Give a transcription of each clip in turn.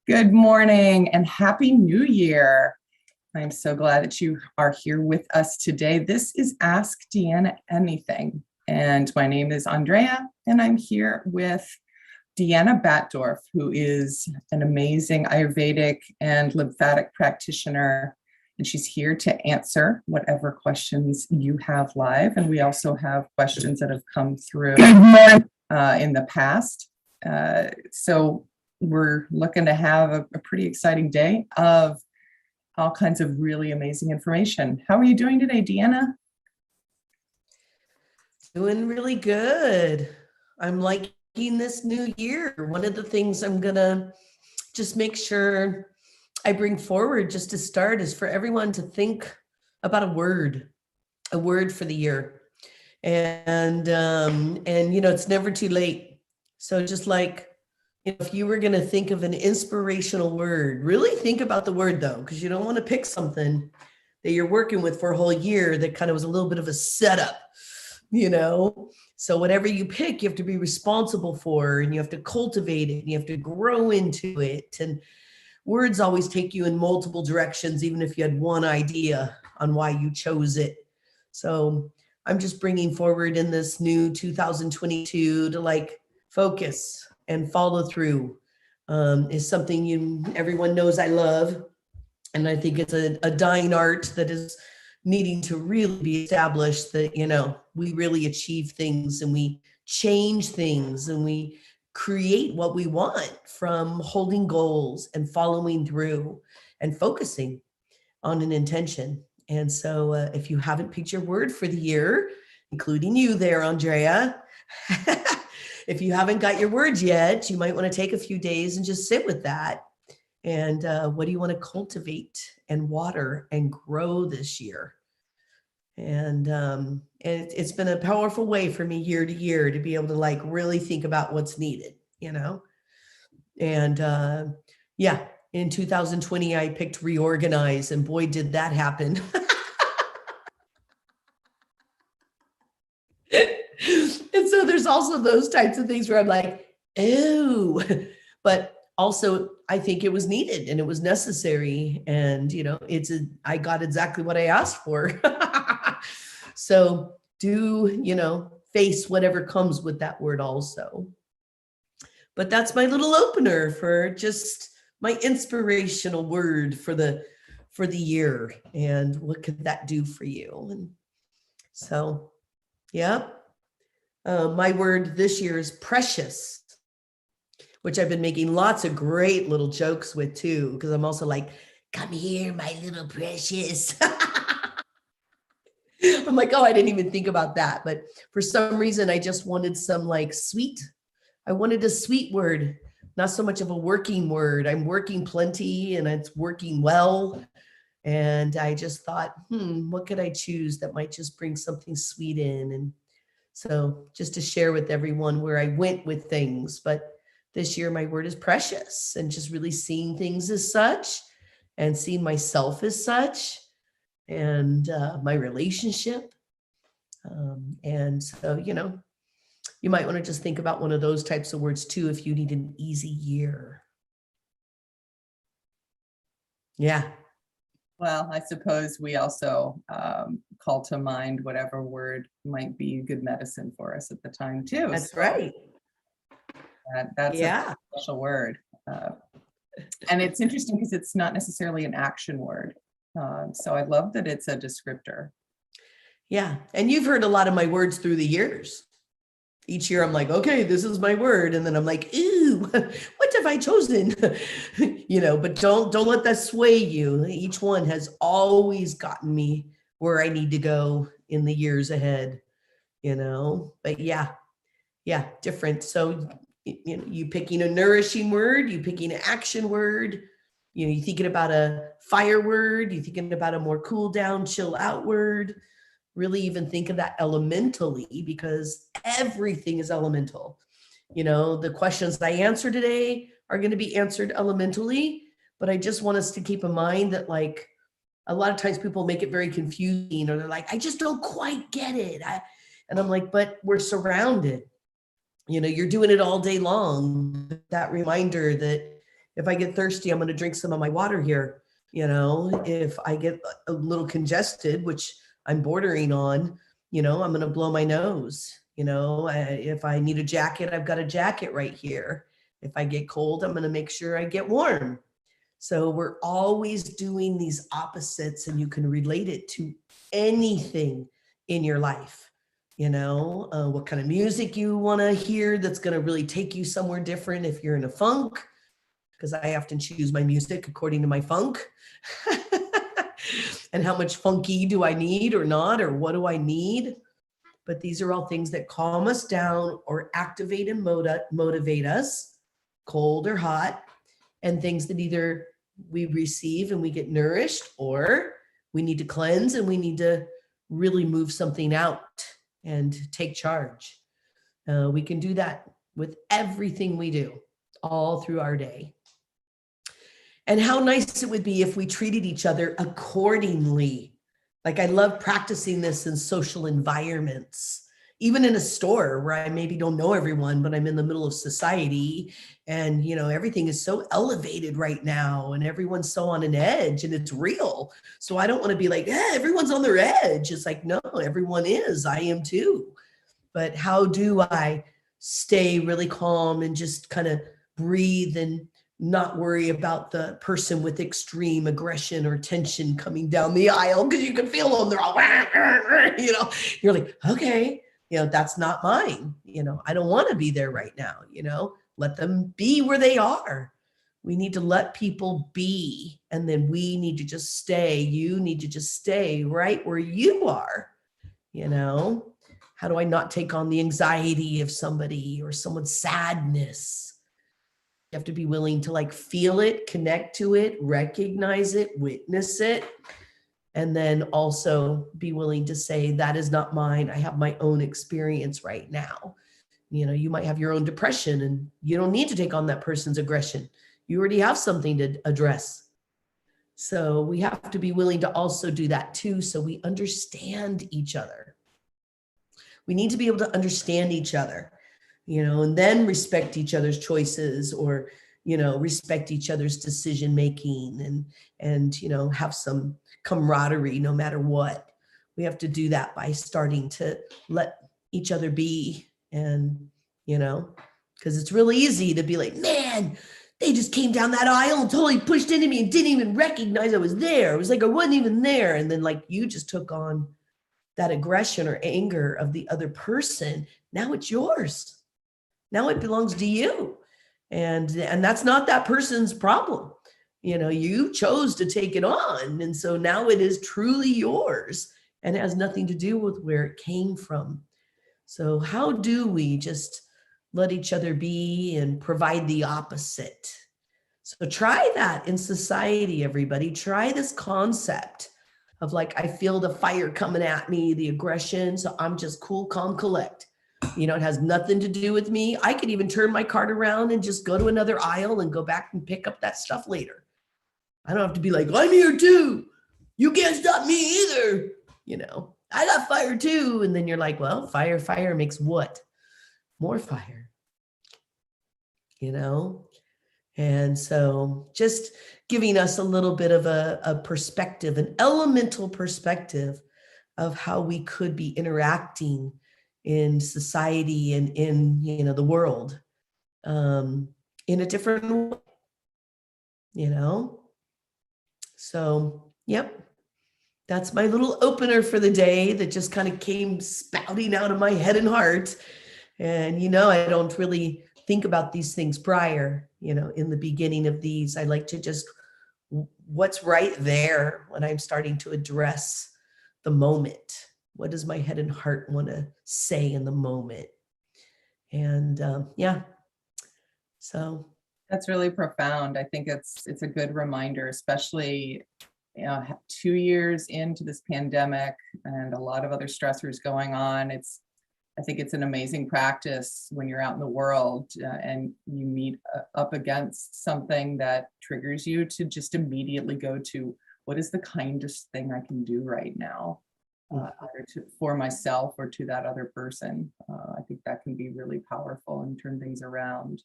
Good morning and Happy New Year. I'm so glad that you are here with us today. This is Ask DeAnna Anything, and my name is Andrea, and I'm here with DeAnna Batdorf, who is an amazing Ayurvedic and lymphatic practitioner, and she's here to answer whatever questions you have live. And we also have questions that have come through in the past. So we're looking to have a pretty exciting day of all kinds of really amazing information. How are you doing today, DeAnna? Doing really good. I'm liking this new year. One of the things I'm gonna just make sure I bring forward just to start is for everyone to think about a word for the year. And it's never too late. So just like, if you were going to think of an inspirational word, really think about the word though, because you don't want to pick something that you're working with for a whole year that kind of was a little bit of a setup, So whatever you pick, you have to be responsible for, and you have to cultivate it, and you have to grow into it. And words always take you in multiple directions, even if you had one idea on why you chose it. So I'm just bringing forward in this new 2022 to focus and follow through is something everyone knows I love. And I think it's a dying art that is needing to really be established, that, we really achieve things and we change things and we create what we want from holding goals and following through and focusing on an intention. And so if you haven't picked your word for the year, including you there, Andrea, if you haven't got your words yet, you might want to take a few days and just sit with that. And what do you want to cultivate and water and grow this year? And it's been a powerful way for me year to year to be able to really think about what's needed, And in 2020, I picked reorganize, and boy, did that happen. And so there's also those types of things where I'm like, oh, but also I think it was needed and it was necessary. And, I got exactly what I asked for. So face whatever comes with that word also. But that's my little opener for just my inspirational word for the year. And what could that do for you? And so, yeah. My word this year is precious, which I've been making lots of great little jokes with too, because I'm also like, come here, my little precious. I'm like, oh, I didn't even think about that. But for some reason, I just wanted some sweet. I wanted a sweet word, not so much of a working word. I'm working plenty and it's working well. And I just thought, what could I choose that might just bring something sweet in? And so just to share with everyone where I went with things. But this year, my word is precious, and just really seeing things as such and seeing myself as such, and my relationship. And so, you might want to just think about one of those types of words too, if you need an easy year. Yeah. Well, I suppose we also call to mind whatever word might be good medicine for us at the time too. That's right. That's a special word. And it's interesting because it's not necessarily an action word. So I love that it's a descriptor. Yeah. And you've heard a lot of my words through the years. Each year I'm like, okay, this is my word. And then I'm like, ooh, what have I chosen? But don't let that sway you. Each one has always gotten me where I need to go in the years ahead, but yeah, different. So, you picking a nourishing word, you picking an action word, you thinking about a fire word, you thinking about a more cool down, chill out word. Really even think of that elementally, because everything is elemental. The questions that I answer today are going to be answered elementally, but I just want us to keep in mind that a lot of times people make it very confusing, or they're like, I just don't quite get it. And I'm like, but we're surrounded, you're doing it all day long. That reminder that If I get thirsty, I'm going to drink some of my water here. If I get a little congested, which I'm bordering on, I'm going to blow my nose. If I need a jacket, I've got a jacket right here. If I get cold, I'm going to make sure I get warm. So we're always doing these opposites, and you can relate it to anything in your life. What kind of music you want to hear that's going to really take you somewhere different if you're in a funk, because I often choose my music according to my funk. And how much funky do I need or not, or what do I need? But these are all things that calm us down or activate and motivate us, cold or hot, and things that either we receive and we get nourished, or we need to cleanse and we need to really move something out and take charge. We can do that with everything we do all through our day. And how nice it would be if we treated each other accordingly. Like, I love practicing this in social environments, even in a store where I maybe don't know everyone, but I'm in the middle of society, and everything is so elevated right now and everyone's so on an edge, and it's real. So I don't want to be like, everyone's on their edge. It's like, no, everyone is. I am too. But how do I stay really calm and just kind of breathe and not worry about the person with extreme aggression or tension coming down the aisle, because you can feel them. They're all, you're like, okay, that's not mine. I don't want to be there right now. Let them be where they are. We need to let people be. And then we need to just stay. You need to just stay right where you are. How do I not take on the anxiety of somebody or someone's sadness? You have to be willing to feel it, connect to it, recognize it, witness it, and then also be willing to say, that is not mine. I have my own experience right now. You might have your own depression, and you don't need to take on that person's aggression. You already have something to address. So we have to be willing to also do that too, so we understand each other. We need to be able to understand each other. And then respect each other's choices, or, respect each other's decision making, and, have some camaraderie no matter what. We have to do that by starting to let each other be. And, because it's really easy to be like, man, they just came down that aisle and totally pushed into me and didn't even recognize I was there. It was like I wasn't even there. And then you just took on that aggression or anger of the other person. Now it's yours. Now it belongs to you. And that's not that person's problem. You chose to take it on. And so now it is truly yours, and it has nothing to do with where it came from. So how do we just let each other be and provide the opposite? So try that in society, everybody. Try this concept of I feel the fire coming at me, the aggression. So I'm just cool, calm, collect. It has nothing to do with me. I could even turn my cart around and just go to another aisle and go back and pick up that stuff later. I don't have to be like, I'm here too. You can't stop me either. I got fire too. And then you're like, well, fire makes what? More fire. And so just giving us a little bit of a perspective, an elemental perspective of how we could be interacting in society and in the world in a different way. So yep, that's my little opener for the day that just kind of came spouting out of my head and heart. And I don't really think about these things prior. In the beginning of these, I like to just what's right there when I'm starting to address the moment. What does my head and heart want to say in the moment? And so that's really profound. I think it's a good reminder, especially 2 years into this pandemic and a lot of other stressors going on. I think it's an amazing practice when you're out in the world and you meet up against something that triggers you to just immediately go to, what is the kindest thing I can do right now? either for myself or to that other person. I think that can be really powerful and turn things around.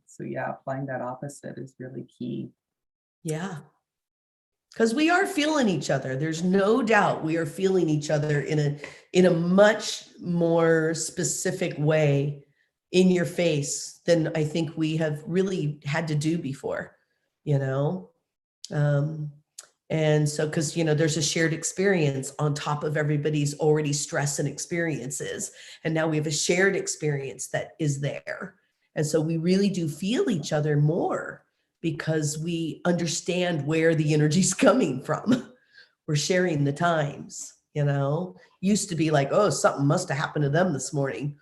So yeah, applying that opposite is really key. Yeah. Because we are feeling each other. There's no doubt we are feeling each other in a much more specific way in your face than I think we have really had to do before, you know? And so, because, there's a shared experience on top of everybody's already stress and experiences. And now we have a shared experience that is there. And so we really do feel each other more because we understand where the energy's coming from. We're sharing the times, used to be like, oh, something must have happened to them this morning,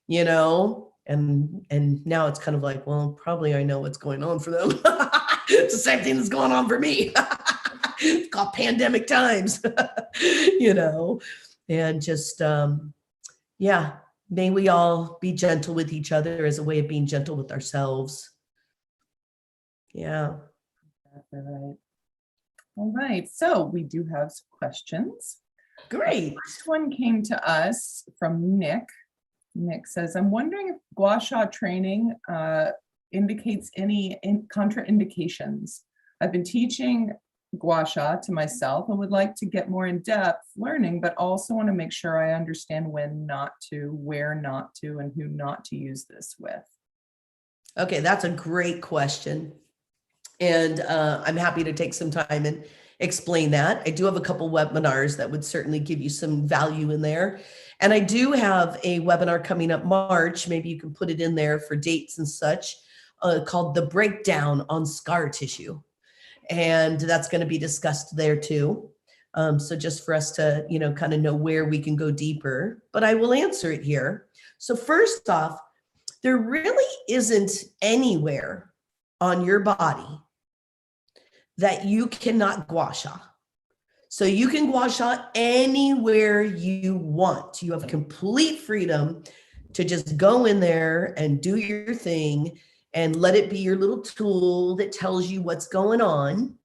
and now it's kind of like, well, probably I know what's going on for them. It's the same thing that's going on for me. It's called pandemic times, and just, yeah, may we all be gentle with each other as a way of being gentle with ourselves. Yeah. Exactly right. All right. So we do have some questions. Great. The first one came to us from Nick. Nick says, I'm wondering if gua sha training indicates any contraindications. I've been teaching gua sha to myself and would like to get more in-depth learning, but also want to make sure I understand when not to, where not to, and who not to use this with. Okay, that's a great question. And I'm happy to take some time and explain that. I do have a couple webinars that would certainly give you some value in there. And I do have a webinar coming up March, maybe you can put it in there for dates and such, called The Breakdown on Scar Tissue. And that's going to be discussed there too. So just for us to, kind of know where we can go deeper, but I will answer it here. So first off, there really isn't anywhere on your body that you cannot gua sha. So you can gua sha anywhere you want. You have complete freedom to just go in there and do your thing and let it be your little tool that tells you what's going on.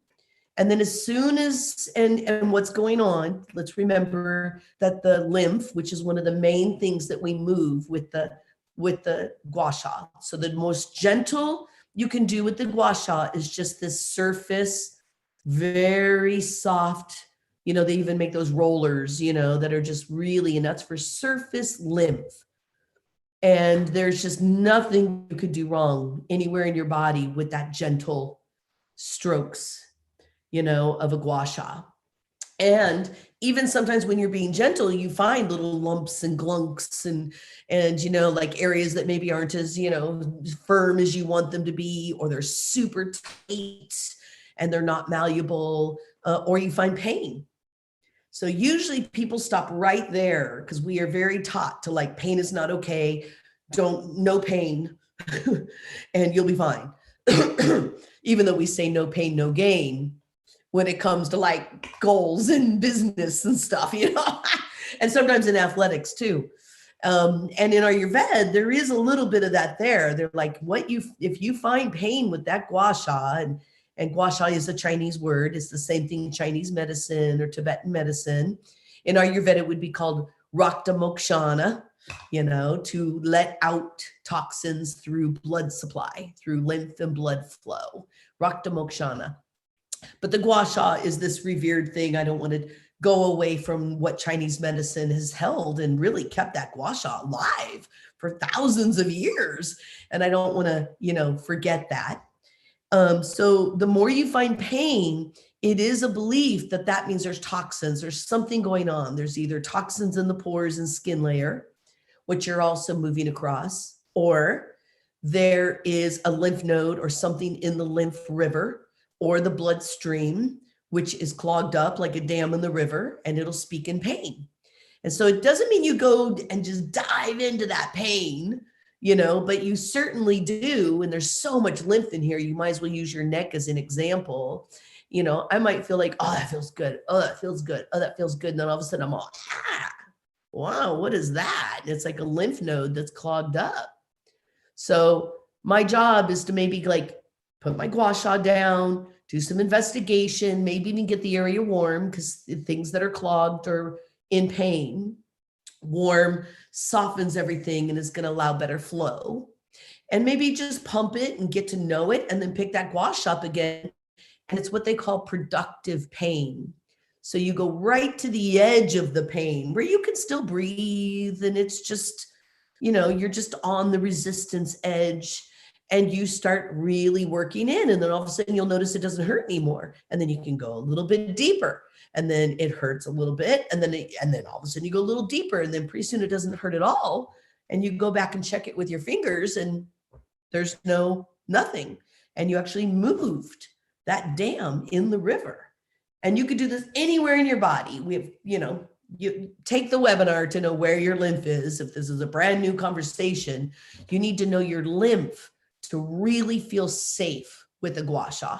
And then as soon as, and what's going on, let's remember that the lymph, which is one of the main things that we move with the gua sha. So the most gentle you can do with the gua sha is just this surface, very soft, they even make those rollers, that are just really, and that's for surface lymph. And there's just nothing you could do wrong anywhere in your body with that gentle strokes, of a gua sha. And even sometimes when you're being gentle, you find little lumps and glunks and like areas that maybe aren't as, firm as you want them to be, or they're super tight and they're not malleable, or you find pain. So usually people stop right there because we are very taught to like, pain is not okay. No pain and you'll be fine. Even though we say no pain, no gain, when it comes to like goals and business and stuff, and sometimes in athletics too. And in our Ayurveda, there is a little bit of that there. They're like, if you find pain with that gua sha, and gua sha is a Chinese word, it's the same thing in Chinese medicine or Tibetan medicine. In our Ayurveda, it would be called Rakta Mokshana, to let out toxins through blood supply, through lymph and blood flow. Rakta Mokshana. But the gua sha is this revered thing. I don't want to go away from what Chinese medicine has held and really kept that gua sha alive for thousands of years. And I don't want to, forget that. So the more you find pain, it is a belief that means there's toxins, there's something going on. There's either toxins in the pores and skin layer, which you're also moving across, or there is a lymph node or something in the lymph river or the bloodstream, which is clogged up like a dam in the river, and it'll speak in pain. And so it doesn't mean you go and just dive into that pain, but you certainly do. And there's so much lymph in here, you might as well use your neck as an example. I might feel like, oh, that feels good. Oh, that feels good. Oh, that feels good. And then all of a sudden I'm all, wow, what is that? And it's like a lymph node that's clogged up. So my job is to maybe like put my gua sha down, do some investigation, maybe even get the area warm, because things that are clogged or in pain. Warm softens everything and is going to allow better flow. And maybe just pump it and get to know it, and then pick that gua sha up again. And it's what they call productive pain. So you go right to the edge of the pain where you can still breathe, and it's just, you're just on the resistance edge, and you start really working in, and then all of a sudden you'll notice it doesn't hurt anymore. And then you can go a little bit deeper, and then it hurts a little bit. And then all of a sudden you go a little deeper, and then pretty soon it doesn't hurt at all. And you go back and check it with your fingers, and there's nothing. And you actually moved that dam in the river. And you could do this anywhere in your body. We have, you take the webinar to know where your lymph is. If this is a brand new conversation, you need to know your lymph to really feel safe with a gua sha.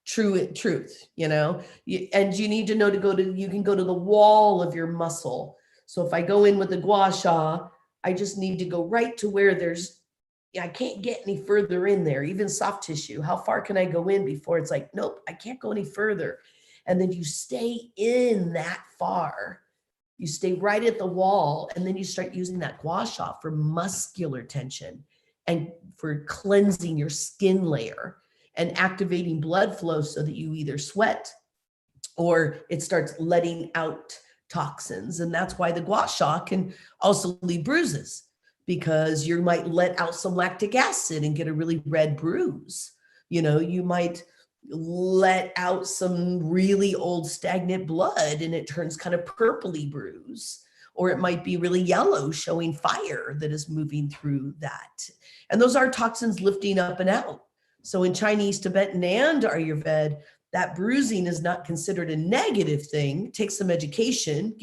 Truth, and you need to know you can go to the wall of your muscle. So if I go in with a gua sha, I just need to go right to where I can't get any further in there, even soft tissue. How far can I go in before it's like, nope, I can't go any further. And then you stay in that far. You stay right at the wall, and then you start using that gua sha for muscular tension and for cleansing your skin layer and activating blood flow so that you either sweat or it starts letting out toxins. And that's why the gua sha can also leave bruises, because you might let out some lactic acid and get a really red bruise. You might let out some really old stagnant blood and it turns kind of purpley bruise, or it might be really yellow, showing fire that is moving through that. And those are toxins lifting up and out. So in Chinese, Tibetan, and Ayurveda, that bruising is not considered a negative thing. It takes some education,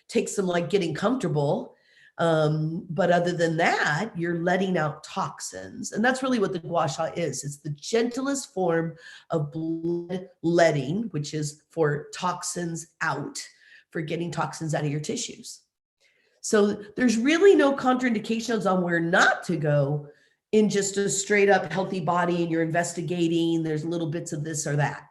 takes some getting comfortable. But other than that, you're letting out toxins. And that's really what the gua sha is. It's the gentlest form of blood letting, which is for toxins out, for getting toxins out of your tissues. So there's really no contraindications on where not to go in just a straight up healthy body, and you're investigating, there's little bits of this or that.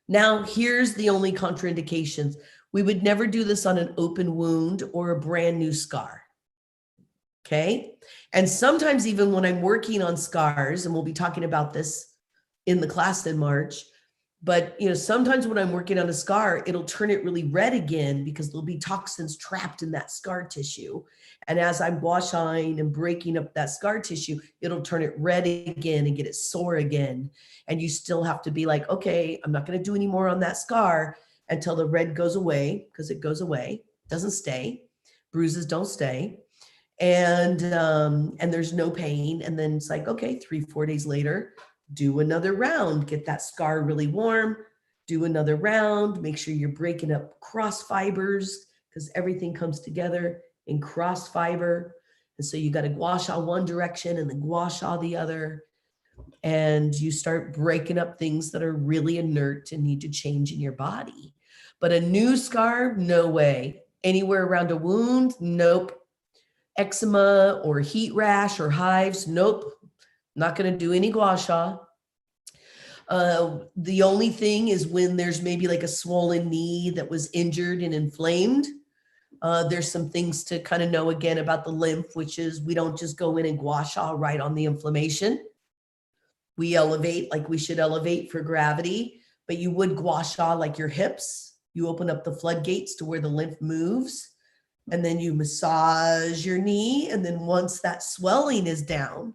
Now, here's the only contraindications. We would never do this on an open wound or a brand new scar. Okay. And sometimes even when I'm working on scars, and we'll be talking about this in the class in March, but sometimes when I'm working on a scar, it'll turn it really red again because there'll be toxins trapped in that scar tissue. And as I'm washing and breaking up that scar tissue, it'll turn it red again and get it sore again. And you still have to be like, okay, I'm not going to do any more on that scar until the red goes away, because it goes away, doesn't stay. Bruises don't stay. And there's no pain. And then it's like, okay, 3-4 days later, do another round, get that scar really warm, do another round, make sure you're breaking up cross fibers, because everything comes together in cross fiber. And so you got to gua sha one direction and then gua sha the other. And you start breaking up things that are really inert and need to change in your body. But a new scar, no way. Anywhere around a wound, nope. Eczema or heat rash or hives, nope. Not going to do any gua sha. The only thing is when there's maybe like a swollen knee that was injured and inflamed. There's some things to kind of know again about the lymph, which is we don't just go in and gua sha right on the inflammation. We elevate like we should elevate for gravity, but you would gua sha like your hips. You open up the floodgates to where the lymph moves, and then you massage your knee. And then once that swelling is down,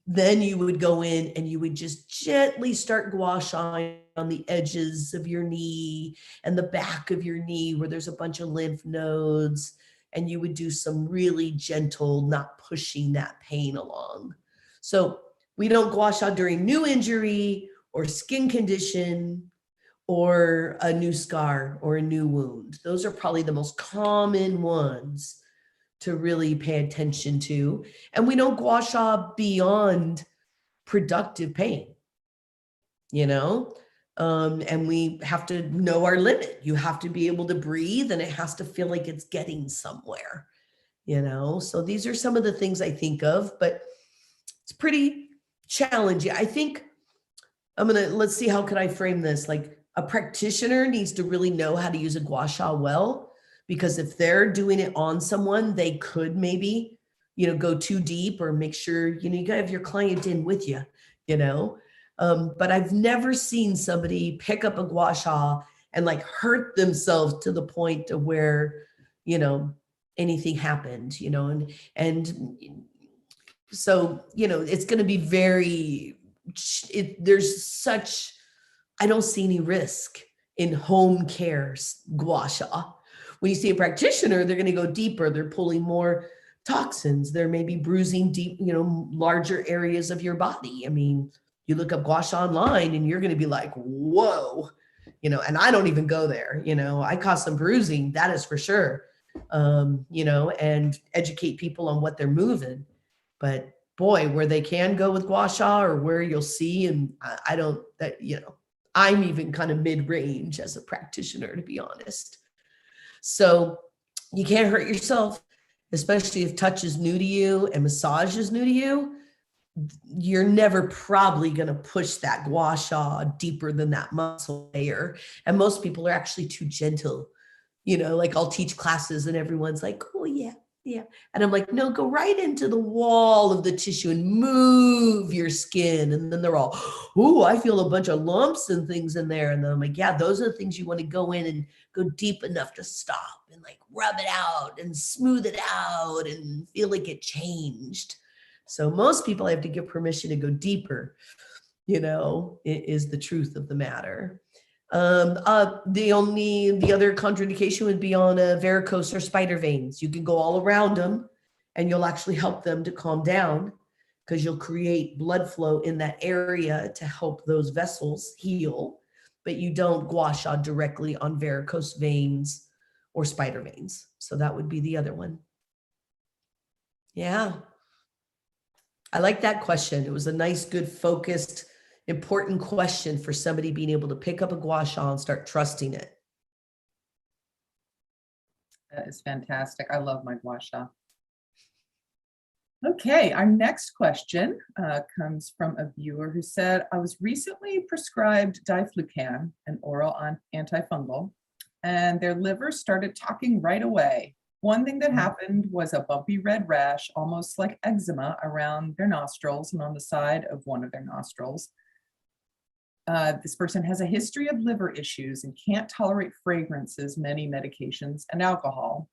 then you would go in and you would just gently start gua shaing on the edges of your knee and the back of your knee where there's a bunch of lymph nodes. And you would do some really gentle, not pushing that pain along. So we don't gua sha during new injury or skin condition or a new scar or a new wound. Those are probably the most common ones to really pay attention to. And we don't gua sha beyond productive pain, and we have to know our limit. You have to be able to breathe, and it has to feel like it's getting somewhere, So these are some of the things I think of, but it's pretty challenging. I think let's see, how could I frame this? Like, a practitioner needs to really know how to use a gua sha well, because if they're doing it on someone, they could maybe, go too deep, or make sure, you gotta have your client in with you, but I've never seen somebody pick up a gua sha and like hurt themselves to the point of where, anything happened, and so, it's going to be I don't see any risk in home care gua sha. When you see a practitioner, they're going to go deeper. They're pulling more toxins. They're maybe bruising deep, larger areas of your body. I mean, you look up gua sha online and you're going to be like, whoa, and I don't even go there. I cause some bruising, that is for sure. And educate people on what they're moving. But boy, where they can go with gua sha, or where you'll see, and I don't, I'm even kind of mid-range as a practitioner, to be honest. So you can't hurt yourself, especially if touch is new to you and massage is new to you. You're never probably going to push that gua sha deeper than that muscle layer. And most people are actually too gentle. Like I'll teach classes and everyone's like, oh yeah. And I'm like, no, go right into the wall of the tissue and move your skin. And then they're all, oh, I feel a bunch of lumps and things in there. And then I'm like, yeah, those are the things you want to go in and go deep enough to stop and like rub it out and smooth it out and feel like it changed. So most people I have to give permission to go deeper, it is the truth of the matter. The other contraindication would be on varicose or spider veins. You can go all around them and you'll actually help them to calm down, because you'll create blood flow in that area to help those vessels heal, but you don't gua sha directly on varicose veins or spider veins. So that would be the other one. Yeah. I like that question. It was a nice, good, focused, important question for somebody being able to pick up a gua sha and start trusting it. That is fantastic. I love my gua sha. Okay, our next question comes from a viewer who said, I was recently prescribed diflucan, an oral antifungal, and their liver started talking right away. One thing that happened was a bumpy red rash, almost like eczema, around their nostrils and on the side of one of their nostrils. This person has a history of liver issues and can't tolerate fragrances, many medications, and alcohol.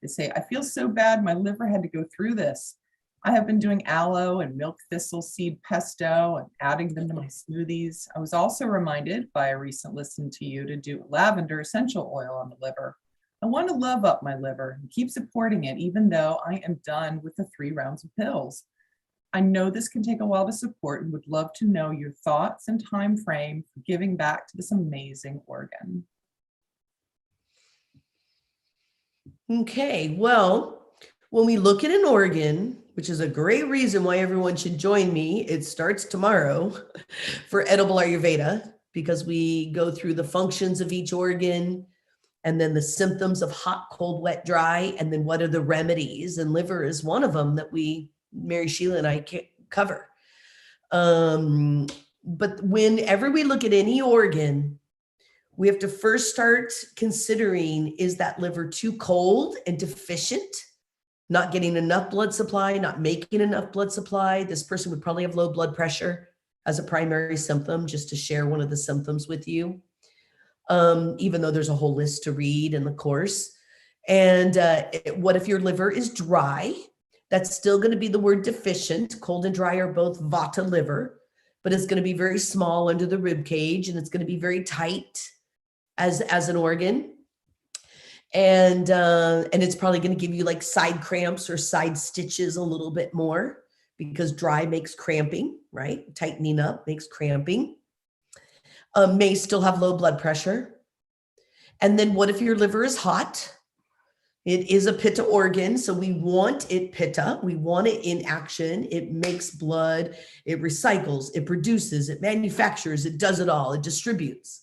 They say, I feel so bad my liver had to go through this. I have been doing aloe and milk thistle seed pesto and adding them to my smoothies. I was also reminded by a recent listen to you to do lavender essential oil on the liver. I want to love up my liver and keep supporting it, even though I am done with the 3 rounds of pills. I know this can take a while to support and would love to know your thoughts and time frame for giving back to this amazing organ. Okay, well, when we look at an organ, which is a great reason why everyone should join me, it starts tomorrow for Edible Ayurveda, because we go through the functions of each organ and then the symptoms of hot, cold, wet, dry, and then what are the remedies. And liver is one of them that Mary Sheila and I cover. But whenever we look at any organ, we have to first start considering, is that liver too cold and deficient, not getting enough blood supply, not making enough blood supply? This person would probably have low blood pressure as a primary symptom, just to share one of the symptoms with you, even though there's a whole list to read in the course. And what if your liver is dry? That's still going to be the word deficient. Cold and dry are both vata liver, but it's going to be very small under the rib cage, and it's going to be very tight as an organ. And it's probably going to give you like side cramps or side stitches a little bit more, because dry makes cramping, right? Tightening up makes cramping. May still have low blood pressure. And then what if your liver is hot? It is a pitta organ, so we want it pitta. We want it in action. It makes blood, it recycles, it produces, it manufactures, it does it all, it distributes.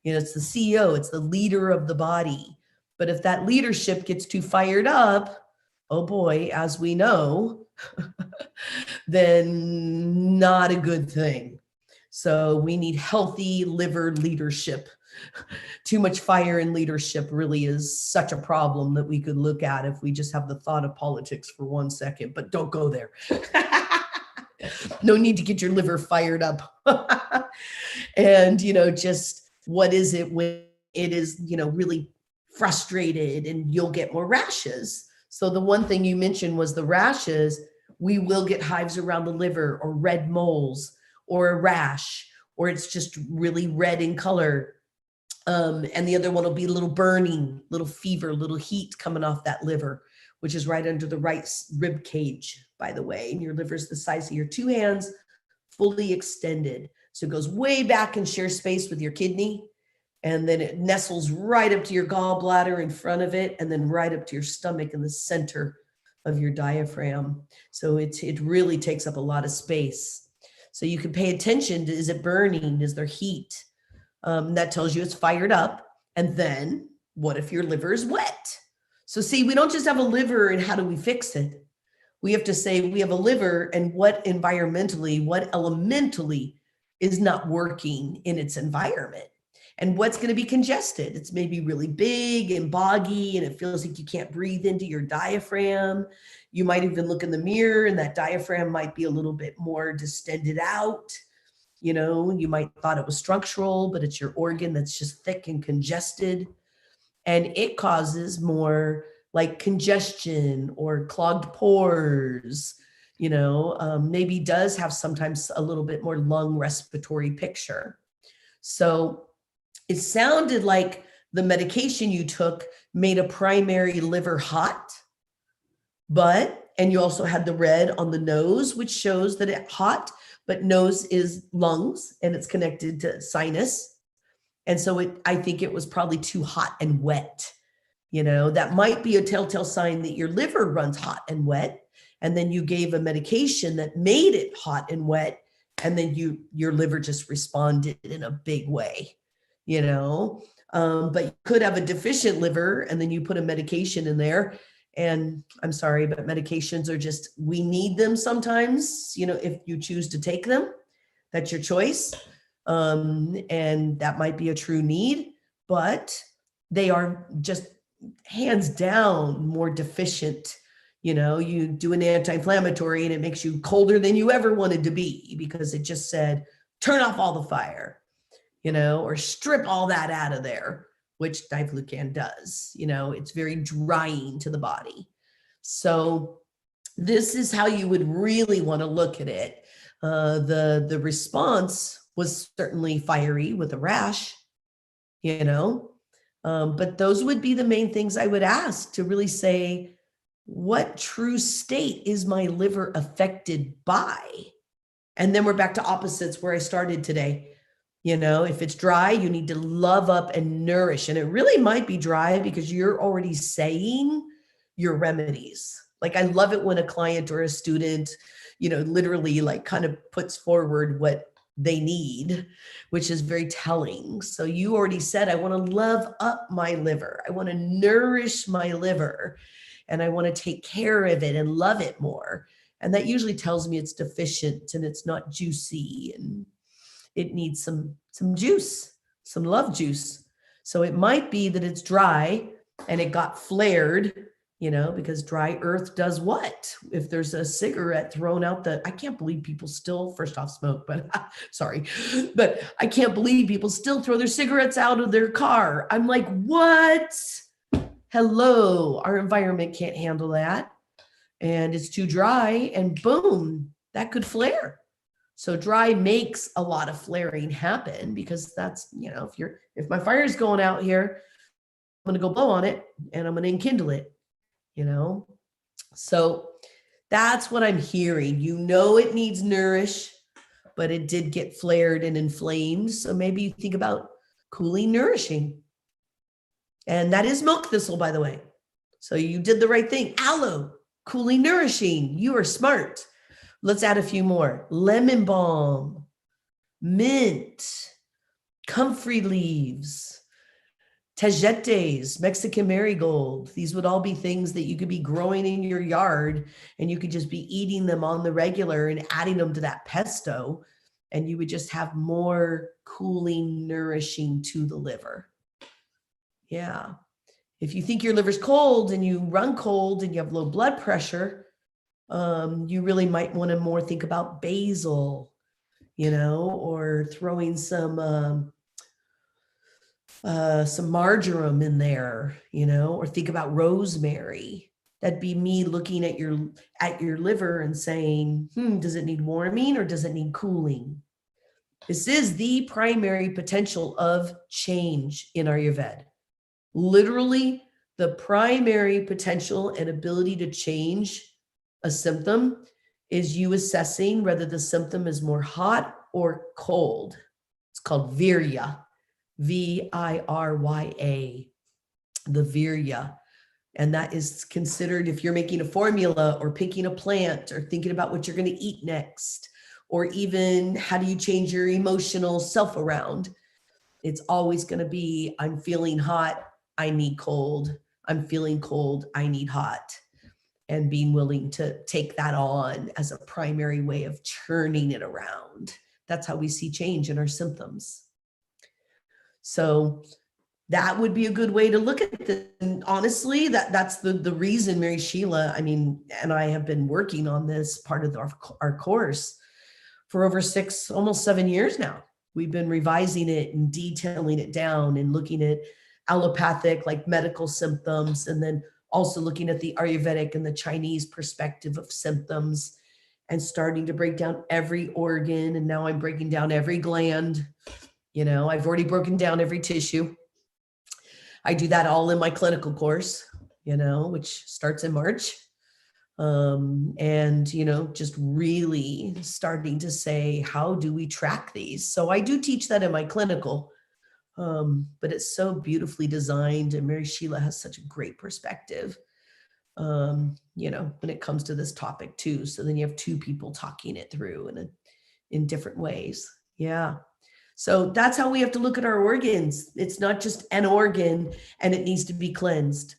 It's the CEO, it's the leader of the body. But if that leadership gets too fired up, oh boy, as we know, then not a good thing. So we need healthy liver leadership Too much fire in leadership really is such a problem that we could look at if we just have the thought of politics for 1 second, but don't go there. No need to get your liver fired up. And, just what is it when it is, really frustrated, and you'll get more rashes. So the one thing you mentioned was the rashes. We will get hives around the liver, or red moles, or a rash, or it's just really red in color. And the other one will be a little burning, little fever, little heat coming off that liver, which is right under the right rib cage, by the way. And your liver's the size of your 2 hands, fully extended. So it goes way back and shares space with your kidney. And then it nestles right up to your gallbladder in front of it, and then right up to your stomach in the center of your diaphragm. So it really takes up a lot of space. So you can pay attention to, is it burning? Is there heat? That tells you it's fired up. And then what if your liver is wet? So see, we don't just have a liver and how do we fix it? We have to say we have a liver, and what environmentally, what elementally is not working in its environment, and what's going to be congested. It's maybe really big and boggy, and it feels like you can't breathe into your diaphragm. You might even look in the mirror and that diaphragm might be a little bit more distended out. You might thought it was structural, but it's your organ that's just thick and congested. And it causes more like congestion or clogged pores, maybe does have sometimes a little bit more lung respiratory picture. So it sounded like the medication you took made a primary liver hot, and you also had the red on the nose, which shows that it's hot, but nose is lungs and it's connected to sinus. And so I think it was probably too hot and wet. That might be a telltale sign that your liver runs hot and wet. And then you gave a medication that made it hot and wet. And then your liver just responded in a big way, but you could have a deficient liver, and then you put a medication in there. And I'm sorry, but medications are just, we need them sometimes, if you choose to take them, that's your choice. And that might be a true need, but they are just hands down more deficient. You do an anti-inflammatory and it makes you colder than you ever wanted to be, because it just said, turn off all the fire, or strip all that out of there, which diflucan does. It's very drying to the body. So this is how you would really want to look at it. The response was certainly fiery with a rash, but those would be the main things I would ask to really say, what true state is my liver affected by? And then we're back to opposites where I started today. If it's dry, you need to love up and nourish. And it really might be dry because you're already saying your remedies. Like, I love it when a client or a student, literally like kind of puts forward what they need, which is very telling. So you already said, I want to love up my liver. I want to nourish my liver, and I want to take care of it and love it more. And that usually tells me it's deficient and it's not juicy, and it needs some juice, some love juice. So it might be that it's dry and it got flared, because dry earth does what? If there's a cigarette thrown out I can't believe people still, first off, smoke, but sorry, but I can't believe people still throw their cigarettes out of their car. I'm like, what? Hello, our environment can't handle that. And it's too dry, and boom, that could flare. So dry makes a lot of flaring happen, because that's, if my fire is going out here, I'm going to go blow on it and I'm going to enkindle it, So that's what I'm hearing. It needs nourish, but it did get flared and inflamed. So maybe you think about cooling, nourishing. And that is milk thistle, by the way. So you did the right thing. Aloe, cooling, nourishing. You are smart. Let's add a few more. Lemon balm, mint, comfrey leaves, tagetes, Mexican marigold. These would all be things that you could be growing in your yard, and you could just be eating them on the regular and adding them to that pesto. and you would just have more cooling, nourishing to the liver. Yeah. If you think your liver's cold and you run cold and you have low blood pressure, you really might want to more think about basil, or throwing some marjoram in there, or think about rosemary. That'd be me looking at your liver and saying, does it need warming or does it need cooling? This is the primary potential of change in Ayurveda. Literally, the primary potential and ability to change a symptom is you assessing whether the symptom is more hot or cold. It's called virya, Virya, the virya. And that is considered, if you're making a formula or picking a plant or thinking about what you're going to eat next, or even how do you change your emotional self around, it's always going to be, I'm feeling hot, I need cold. I'm feeling cold, I need hot. And being willing to take that on as a primary way of turning it around. That's how we see change in our symptoms. So that would be a good way to look at this. And honestly, that's the reason Mary Sheila, and I have been working on this part of our course for over almost 7 years now. We've been revising it and detailing it down and looking at allopathic, like medical symptoms, and then also looking at the Ayurvedic and the Chinese perspective of symptoms, and starting to break down every organ. And now I'm breaking down every gland. I've already broken down every tissue. I do that all in my clinical course, which starts in March. Just really starting to say, how do we track these? So I do teach that in my clinical, but it's so beautifully designed, and Mary Sheila has such a great perspective, when it comes to this topic too. So then you have two people talking it through in different ways. Yeah. So that's how we have to look at our organs. It's not just an organ and it needs to be cleansed,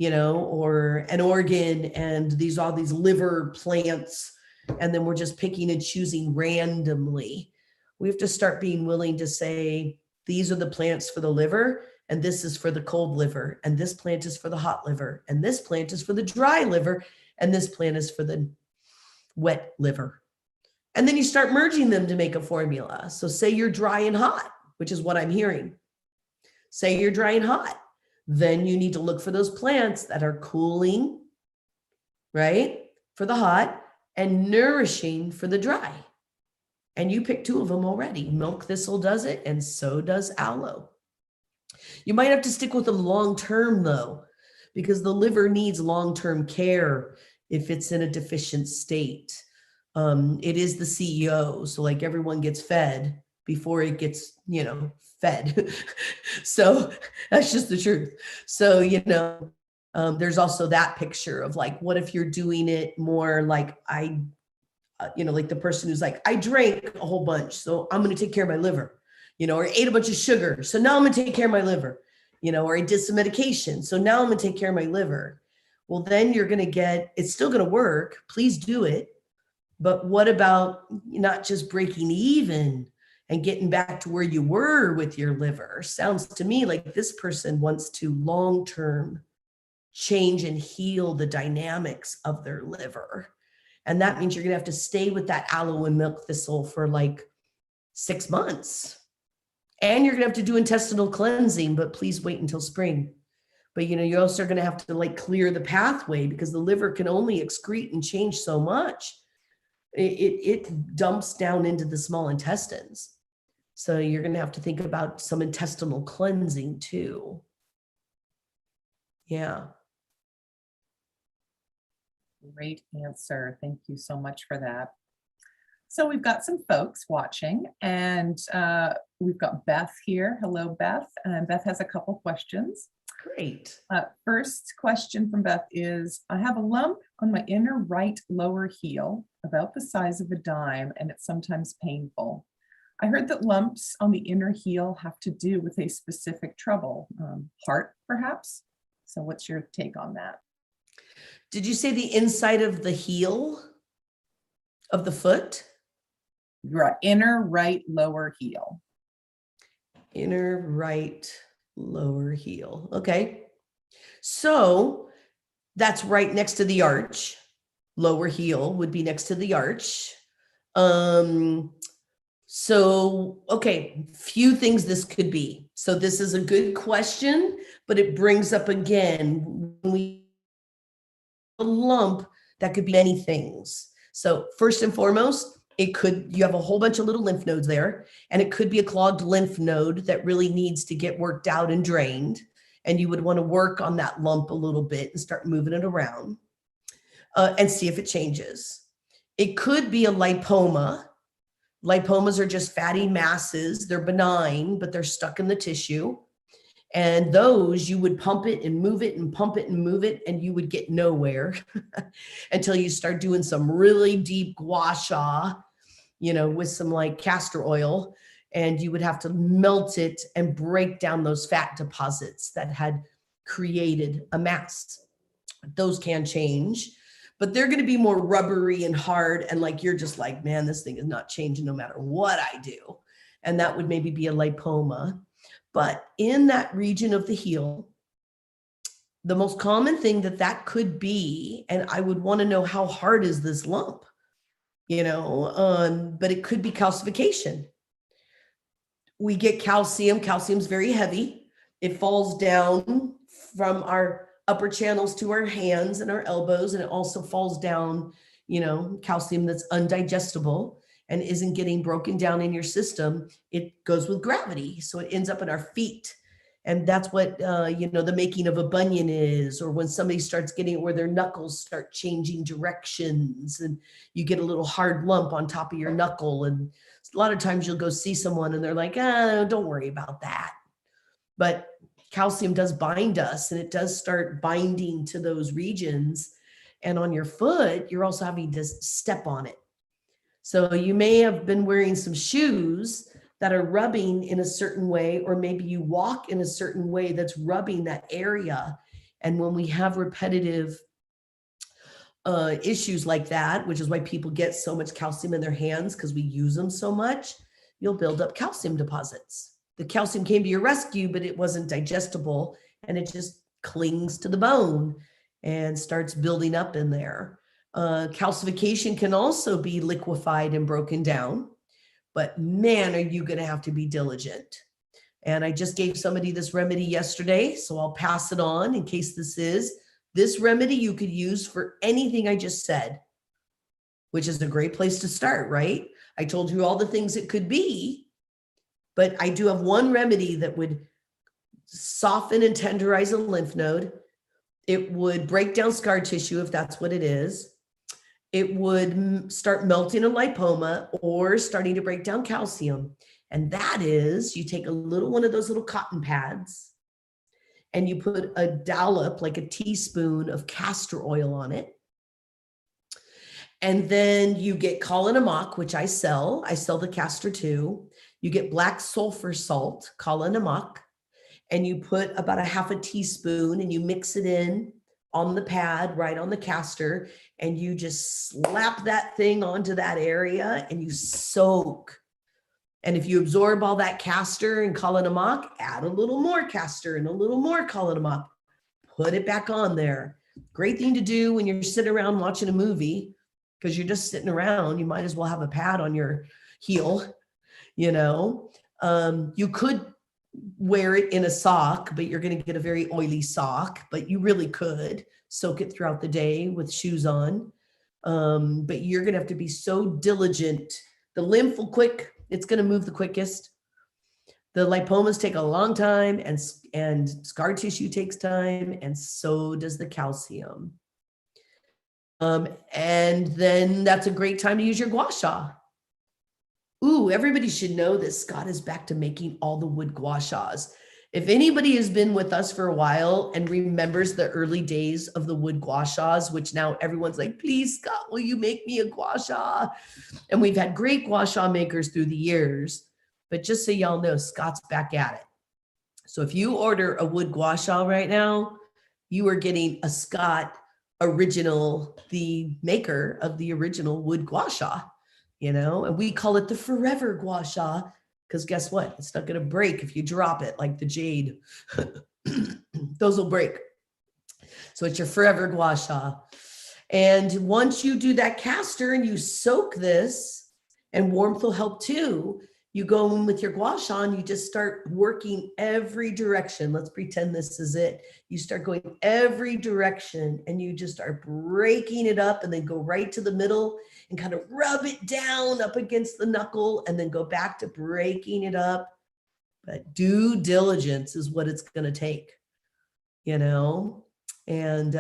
or an organ and all these liver plants, and then we're just picking and choosing randomly. We have to start being willing to say, these are the plants for the liver, and this is for the cold liver, and this plant is for the hot liver, and this plant is for the dry liver, and this plant is for the wet liver. And then you start merging them to make a formula. So say you're dry and hot, which is what I'm hearing. Say you're dry and hot. Then you need to look for those plants that are cooling, right, for the hot, and nourishing for the dry. And you pick two of them already. Milk thistle does it, and so does aloe. You might have to stick with them long-term though, because the liver needs long-term care if it's in a deficient state. It is the CEO. So like everyone gets fed before it gets, fed. So that's just the truth. So, there's also that picture of like, what if you're doing it more like like the person who's like, I drank a whole bunch, so I'm going to take care of my liver, or ate a bunch of sugar, so now I'm going to take care of my liver, or I did some medication, so now I'm going to take care of my liver. Well, then you're going to it's still going to work. Please do it. But what about not just breaking even and getting back to where you were with your liver? Sounds to me like this person wants to long-term change and heal the dynamics of their liver. And that means you're going to have to stay with that aloe and milk thistle for like 6 months. And you're going to have to do intestinal cleansing, but please wait until spring. But, you're also going to have to like clear the pathway, because the liver can only excrete and change so much. It dumps down into the small intestines. So you're going to have to think about some intestinal cleansing too. Yeah. Great answer. Thank you so much for that. So we've got some folks watching, and we've got Beth here. Hello, Beth. And Beth has a couple questions. Great. First question from Beth is, I have a lump on my inner right lower heel about the size of a dime, and it's sometimes painful. I heard that lumps on the inner heel have to do with a specific trouble, heart perhaps. So what's your take on that? Did you say the inside of the heel of the foot? Inner right lower heel. Inner right lower heel. Okay. So that's right next to the arch. Lower heel would be next to the arch. So, okay, few things this could be. So this is a good question, but it brings up again, when we a lump, that could be many things. So first and foremost, you have a whole bunch of little lymph nodes there, and it could be a clogged lymph node that really needs to get worked out and drained. And you would want to work on that lump a little bit and start moving it around and see if it changes. It could be a lipoma. Lipomas are just fatty masses. They're benign, but they're stuck in the tissue. And those, you would pump it and move it and pump it and move it, and you would get nowhere until you start doing some really deep gua sha, with some like castor oil, and you would have to melt it and break down those fat deposits that had created a mass. Those can change, but they're going to be more rubbery and hard. And like, you're just like, man, this thing is not changing no matter what I do. And that would maybe be a lipoma. But in that region of the heel, the most common thing that could be, and I would want to know how hard is this lump, but it could be calcification. We get calcium. Calcium's very heavy. It falls down from our upper channels to our hands and our elbows, and it also falls down, calcium that's undigestible and isn't getting broken down in your system. It goes with gravity, so it ends up in our feet. And that's what, the making of a bunion is, or when somebody starts getting where their knuckles start changing directions and you get a little hard lump on top of your knuckle. And a lot of times you'll go see someone and they're like, don't worry about that. But calcium does bind us, and it does start binding to those regions. And on your foot, you're also having to step on it. So you may have been wearing some shoes that are rubbing in a certain way, or maybe you walk in a certain way that's rubbing that area. And when we have repetitive issues like that, which is why people get so much calcium in their hands because we use them so much, you'll build up calcium deposits. The calcium came to your rescue, but it wasn't digestible, and it just clings to the bone and starts building up in there. Calcification can also be liquefied and broken down, but man, are you going to have to be diligent. And I just gave somebody this remedy yesterday, so I'll pass it on in case this remedy you could use for anything I just said, which is a great place to start, right? I told you all the things it could be, but I do have one remedy that would soften and tenderize a lymph node. It would break down scar tissue if that's what it is. It would start melting a lipoma or starting to break down calcium. And that is, you take one of those little cotton pads and you put a dollop, like a teaspoon of castor oil on it. And then you get namak, which I sell the castor too. You get black sulfur salt, namak, and you put about a half a teaspoon and you mix it in on the pad, right on the castor, and you just slap that thing onto that area and you soak. And if you absorb all that castor and namak, add a little more castor and a little more namak, put it back on there. Great thing to do when you're sitting around watching a movie, because you're just sitting around. You might as well have a pad on your heel, You could wear it in a sock, but you're going to get a very oily sock, but you really could soak it throughout the day with shoes on. But you're going to have to be so diligent. The lymph will it's going to move the quickest. The lipomas take a long time, and scar tissue takes time, and so does the calcium. And then that's a great time to use your gua sha. Ooh, everybody should know that Scott is back to making all the wood gua shas. If anybody has been with us for a while and remembers the early days of the wood gua shas, which now everyone's like, please, Scott, will you make me a gua sha? And we've had great gua sha makers through the years, but just so y'all know, Scott's back at it. So if you order a wood gua sha right now, you are getting a Scott original, the maker of the original wood gua sha. and we call it the forever gua sha, because guess what? It's not going to break if you drop it like the jade. Those will break. So it's your forever gua sha. And once you do that castor and you soak this, and warmth will help too, you go in with your gua sha and you just start working every direction. Let's pretend this is it. You start going every direction and you just start breaking it up, and then go right to the middle and kind of rub it down up against the knuckle, and then go back to breaking it up. But due diligence is what it's going to take, and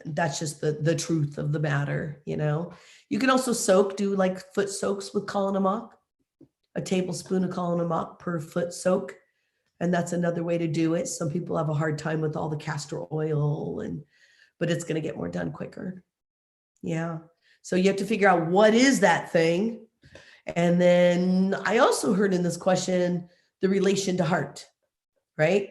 that's just the truth of the matter. You can also do like foot soaks with namak, a tablespoon of namak per foot soak. And that's another way to do it. Some people have a hard time with all the castor oil, but it's going to get more done quicker. Yeah. So you have to figure out what is that thing. And then I also heard in this question, the relation to heart, right?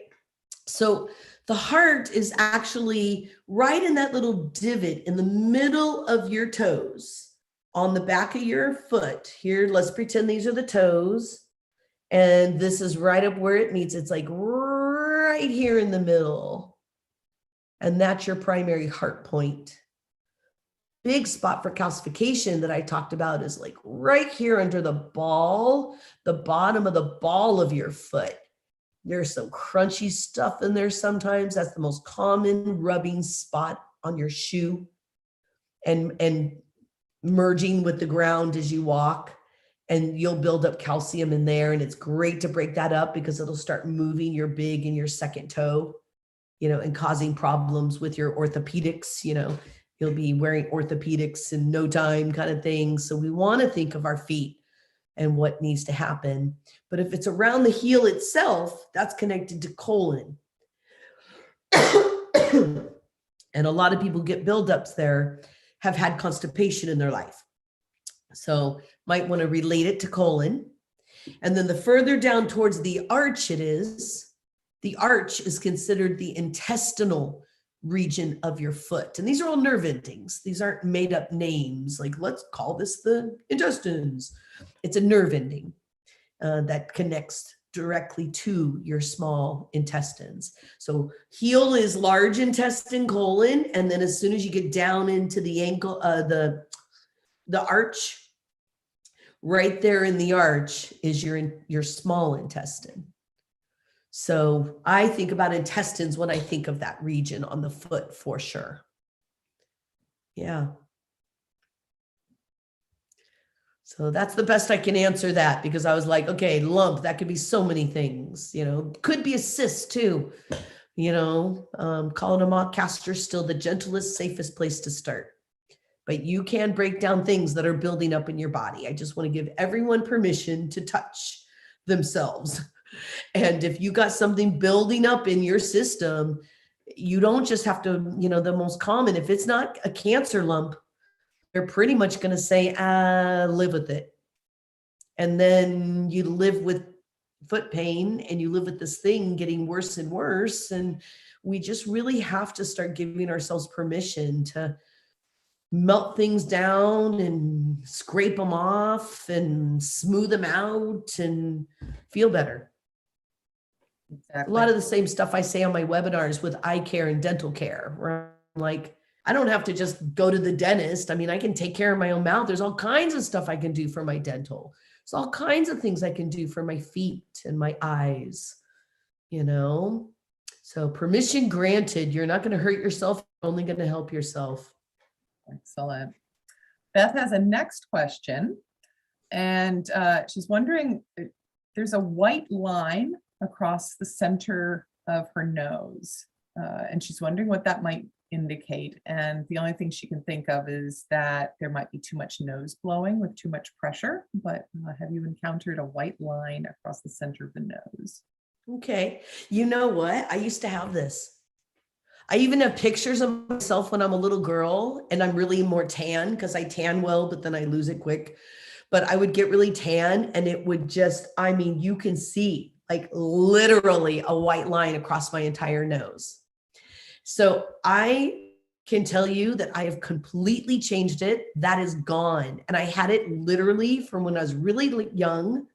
So the heart is actually right in that little divot in the middle of your toes on the back of your foot. Here, let's pretend these are the toes. And this is right up where it meets. It's like right here in the middle. And that's your primary heart point. Big spot for calcification that I talked about is like right here under the ball, the bottom of the ball of your foot. There's some crunchy stuff in there sometimes. That's the most common rubbing spot on your shoe, and merging with the ground as you walk. And you'll build up calcium in there. And it's great to break that up because it'll start moving your big and your second toe, and causing problems with your orthopedics. You'll be wearing orthopedics in no time kind of thing. So we want to think of our feet and what needs to happen. But if it's around the heel itself, that's connected to colon. And a lot of people get buildups there, have had constipation in their life. So might want to relate it to colon. And then the further down towards the arch the arch is considered the intestinal region of your foot. And these are all nerve endings. These aren't made up names. Like, let's call this the intestines. It's a nerve ending that connects directly to your small intestines. So heel is large intestine, colon. And then as soon as you get down into the ankle, the arch, right there in the arch is your small intestine. So I think about intestines when I think of that region on the foot for sure. Yeah. So that's the best I can answer that, because I was like, okay, lump, that could be so many things, could be a cyst too, calling them off. Castor still the gentlest, safest place to start. But you can break down things that are building up in your body. I just want to give everyone permission to touch themselves. And if you got something building up in your system, you don't just have to, the most common, if it's not a cancer lump, they're pretty much going to say, live with it. And then you live with foot pain and you live with this thing getting worse and worse. And we just really have to start giving ourselves permission to melt things down and scrape them off and smooth them out and feel better. Exactly. A lot of the same stuff I say on my webinars with eye care and dental care, where I'm like, I don't have to just go to the dentist. I mean, I can take care of my own mouth. There's all kinds of stuff I can do for my dental. There's all kinds of things I can do for my feet and my eyes, So permission granted. You're not going to hurt yourself. You're only going to help yourself. Excellent. Beth has a next question, and she's wondering, there's a white line across the center of her nose, and she's wondering what that might indicate. And the only thing she can think of is that there might be too much nose blowing with too much pressure. But have you encountered a white line across the center of the nose? Okay. You know what? I used to have this. I even have pictures of myself when I'm a little girl and I'm really more tan, because I tan well, but then I lose it quick. But I would get really tan and it would just, you can see like literally a white line across my entire nose. So I can tell you that I have completely changed it. That is gone. And I had it literally from when I was really young.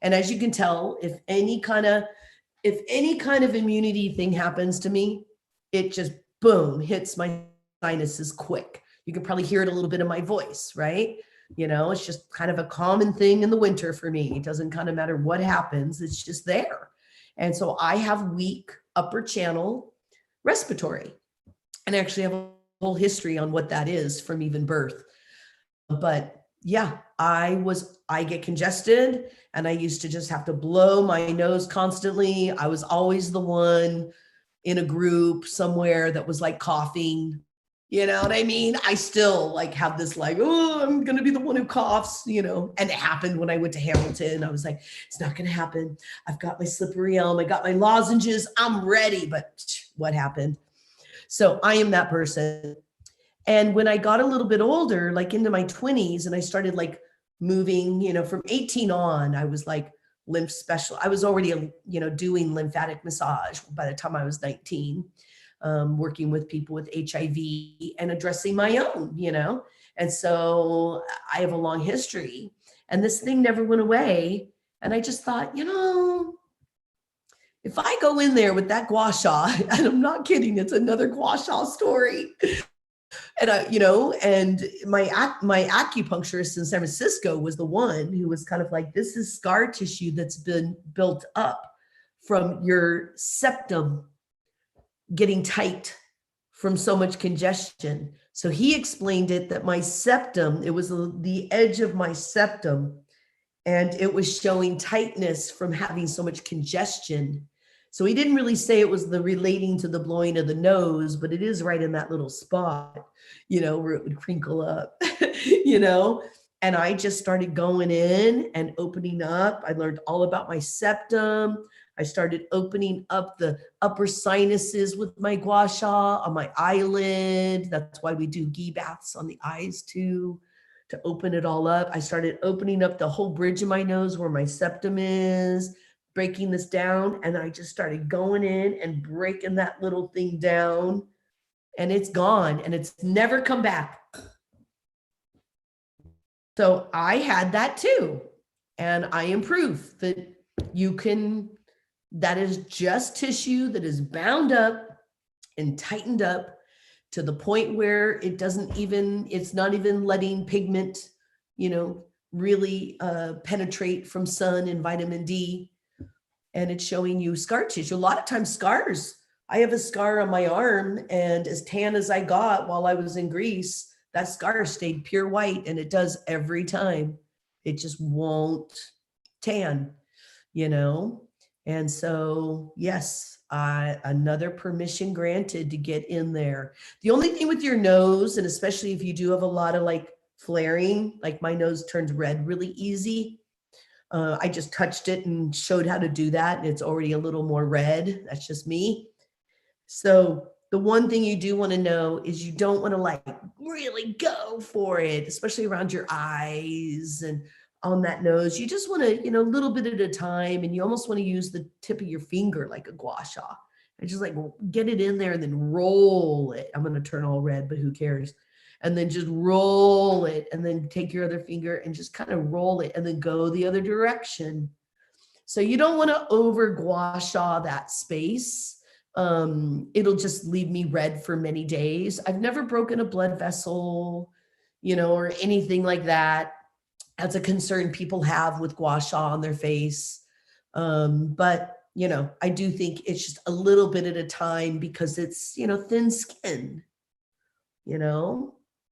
And as you can tell, if any kind of immunity thing happens to me, it just boom, hits my sinuses quick. You can probably hear it a little bit in my voice, right? It's just kind of a common thing in the winter for me. It doesn't kind of matter what happens, it's just there. And so I have weak upper channel respiratory, and I actually have a whole history on what that is from even birth. But yeah, I get congested, and I used to just have to blow my nose constantly. I was always the one in a group somewhere that was like coughing. You know what I mean? I still like have this like, oh, I'm going to be the one who coughs, and it happened when I went to Hamilton. I was like, it's not going to happen. I've got my slippery elm. I got my lozenges. I'm ready. But what happened? So I am that person. And when I got a little bit older, like into my 20s, and I started like moving, from 18 on, I was like lymph special. I was already, doing lymphatic massage by the time I was 19. Working with people with HIV and addressing my own, And so I have a long history, and this thing never went away. And I just thought, if I go in there with that gua sha, and I'm not kidding, it's another gua sha story. And and my acupuncturist in San Francisco was the one who was kind of like, this is scar tissue that's been built up from your septum getting tight from so much congestion. So he explained it that my septum, it was the edge of my septum, and it was showing tightness from having so much congestion. So he didn't really say it was the relating to the blowing of the nose, but it is right in that little spot, where it would crinkle up, and I just started going in and opening up. I learned all about my septum. I started opening up the upper sinuses with my gua sha on my eyelid. That's why we do ghee baths on the eyes too, to open it all up. I started opening up the whole bridge of my nose where my septum is, breaking this down. And I just started going in and breaking that little thing down, and it's gone, and it's never come back. So I had that too. And I am proof that that is just tissue that is bound up and tightened up to the point where it's not even letting pigment, really penetrate from sun and vitamin D. And it's showing you scar tissue. A lot of times scars. I have a scar on my arm, and as tan as I got while I was in Greece, that scar stayed pure white, and it does every time. It just won't tan, And so, yes, another permission granted to get in there. The only thing with your nose, and especially if you do have a lot of like flaring, like my nose turns red really easy. I just touched it and showed how to do that, and it's already a little more red. That's just me. So the one thing you do want to know is you don't want to like really go for it, especially around your eyes and on that nose. You just want to, a little bit at a time, and you almost want to use the tip of your finger like a gua sha and just like get it in there and then roll it. I'm going to turn all red, but who cares? And then just roll it, and then take your other finger and just kind of roll it, and then go the other direction. So you don't want to over gua sha that space. It'll just leave me red for many days. I've never broken a blood vessel, or anything like that. That's a concern people have with gua sha on their face. But, I do think it's just a little bit at a time, because it's, thin skin,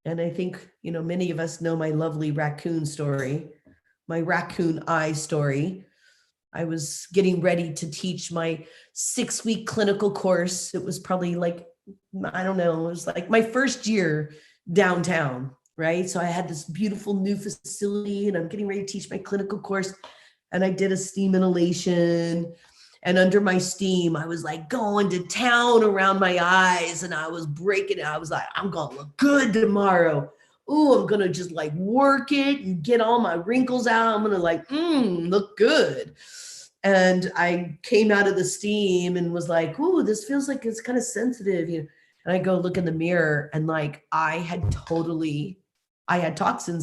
and I think, many of us know my lovely raccoon story, my raccoon eye story. I was getting ready to teach my 6-week clinical course. It was probably like, I don't know, it was like my first year downtown, right? So I had this beautiful new facility, and I'm getting ready to teach my clinical course. And I did a steam inhalation. And under my steam, I was like going to town around my eyes, and I was breaking it. I was like, I'm going to look good tomorrow. Ooh, I'm going to just like work it and get all my wrinkles out. I'm going to like, look good. And I came out of the steam and was like, ooh, this feels like it's kind of sensitive. And I go look in the mirror and like, I had toxins